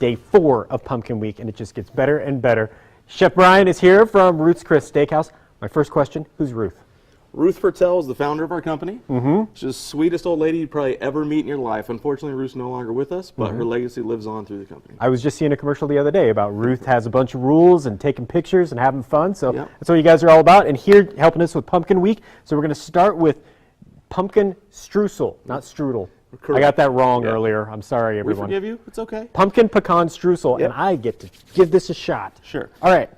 day 4 of Pumpkin Week, and it just gets better and better. Chef Bryan is here from Ruth's Chris Steakhouse. My first question, who's Ruth? Ruth Purtell is the founder of our company. She's the sweetest old lady you'd probably ever meet in your life. Unfortunately, Ruth's no longer with us, but her legacy lives on through the company. I was just seeing a commercial the other day about Ruth has a bunch of rules and taking pictures and having fun, so Yep. that's what you guys are all about. And here helping us with Pumpkin Week, so we're going to start with pumpkin streusel, not strudel. Correct. I got that wrong Yeah. earlier. I'm sorry, We everyone. forgive you. It's okay. Pumpkin pecan streusel, Yep. and I get to give this a shot. Sure. All right.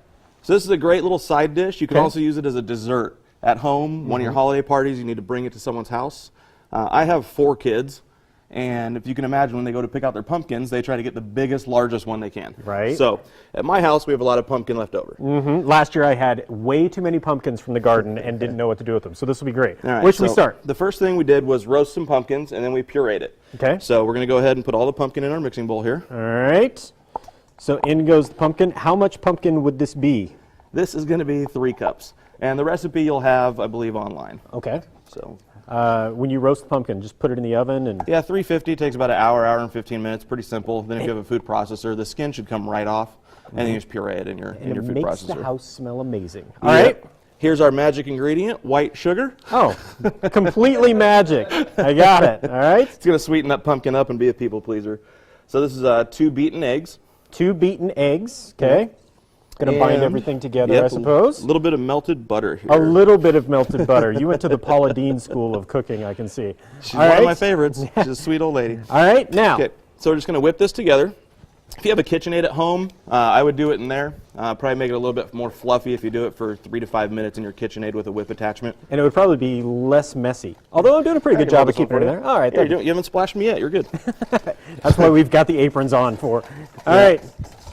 So this is a great little side dish. You can Okay. also use it as a dessert at home. One of your holiday parties, you need to bring it to someone's house. I have 4 kids, and if you can imagine, when they go to pick out their pumpkins, they try to get the biggest, largest one they can. Right. So at my house, we have a lot of pumpkin left over. Last year I had way too many pumpkins from the garden and didn't know what to do with them, so this will be great. All right, Where should we so start? The first thing we did was roast some pumpkins, and then we pureed it. Okay. So we're going to go ahead and put all the pumpkin in our mixing bowl here. All right. So in goes the pumpkin. How much pumpkin would this be? This is going to be 3 cups. And the recipe you'll have, I believe, online. Okay. So, When you roast the pumpkin, just put it in the oven and... yeah, 350 takes about an hour, hour and 15 minutes. Pretty simple. Then if you have a food processor, the skin should come right off, and then you just puree it in your and food it makes processor. the house smell amazing. All right. Here's our magic ingredient, white sugar. Oh, completely magic. I got it. All right. It's going to sweeten that pumpkin up and be a people pleaser. So this is 2 beaten eggs. 2 beaten eggs. Okay. Going to bind And- everything together, Yep, I suppose. A little bit of melted butter here. A little bit of melted butter. You went to the Paula Deen School of Cooking, I can see. She's All one right. of my favorites. She's a sweet old lady. All right, now. Okay, so we're just going to whip this together. If you have a KitchenAid at home, I would do it in there. Probably make it a little bit more fluffy if you do it for 3 to 5 minutes in your KitchenAid with a whip attachment. And it would probably be less messy. Although I'm doing a pretty good job of keeping it in there. All right, Yeah, you haven't splashed me yet. You're good. that's why we've got the aprons on for. All right.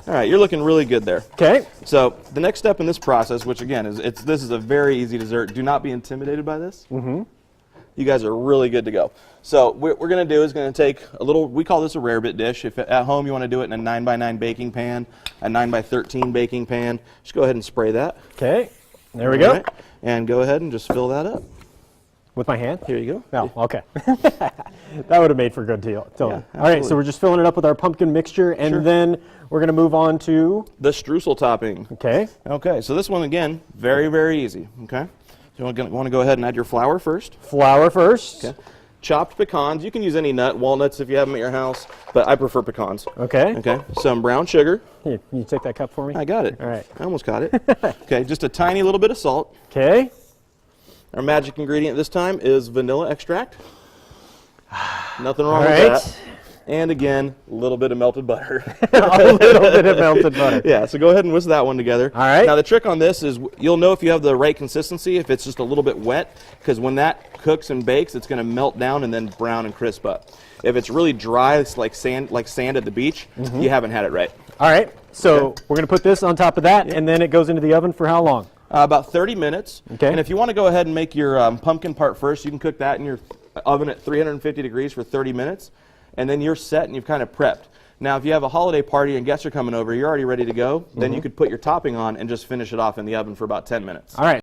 All right, you're looking really good there. Okay. So the next step in this process, which again is this is a very easy dessert. Do not be intimidated by this. You guys are really good to go. So what we're going to do is going to take a little. We call this a rarebit dish. If at home you want to do it in a 9x9 baking pan, a 9x13 baking pan, just go ahead and spray that. Okay. There we go. All right, and go ahead and just fill that up. With my hand? Here you go. No, okay. That would have made for good tilling. All right, so absolutely. we're just filling it up with our pumpkin mixture, and Sure. then we're going to move on to, The streusel topping. okay, Okay, so this one again, very, very easy. Okay, so you want to go ahead and add your flour first. flour first. Okay, chopped pecans. You can use any nut, walnuts if you have them at your house, but I prefer pecans. Okay. Okay, some brown sugar. Here, can you take that cup for me? I got it. All right. I almost got it. Okay, just a tiny little bit of salt. Okay. Our magic ingredient this time is vanilla extract. Nothing wrong All with right. that. And again, a little bit of melted butter. A little bit of melted butter. Yeah, so go ahead and whisk that one together. All right. Now the trick on this is you'll know if you have the right consistency, if it's just a little bit wet, because when that cooks and bakes, it's going to melt down and then brown and crisp up. If it's really dry, it's like sand at the beach, you haven't had it right. All right, so Okay. we're going to put this on top of that, and then it goes into the oven for how long? About 30 minutes. Okay. And if you want to go ahead and make your pumpkin part first, you can cook that in your oven at 350 degrees for 30 minutes, and then you're set and you've kind of prepped. Now, if you have a holiday party and guests are coming over, you're already ready to go, then you could put your topping on and just finish it off in the oven for about 10 minutes. All right.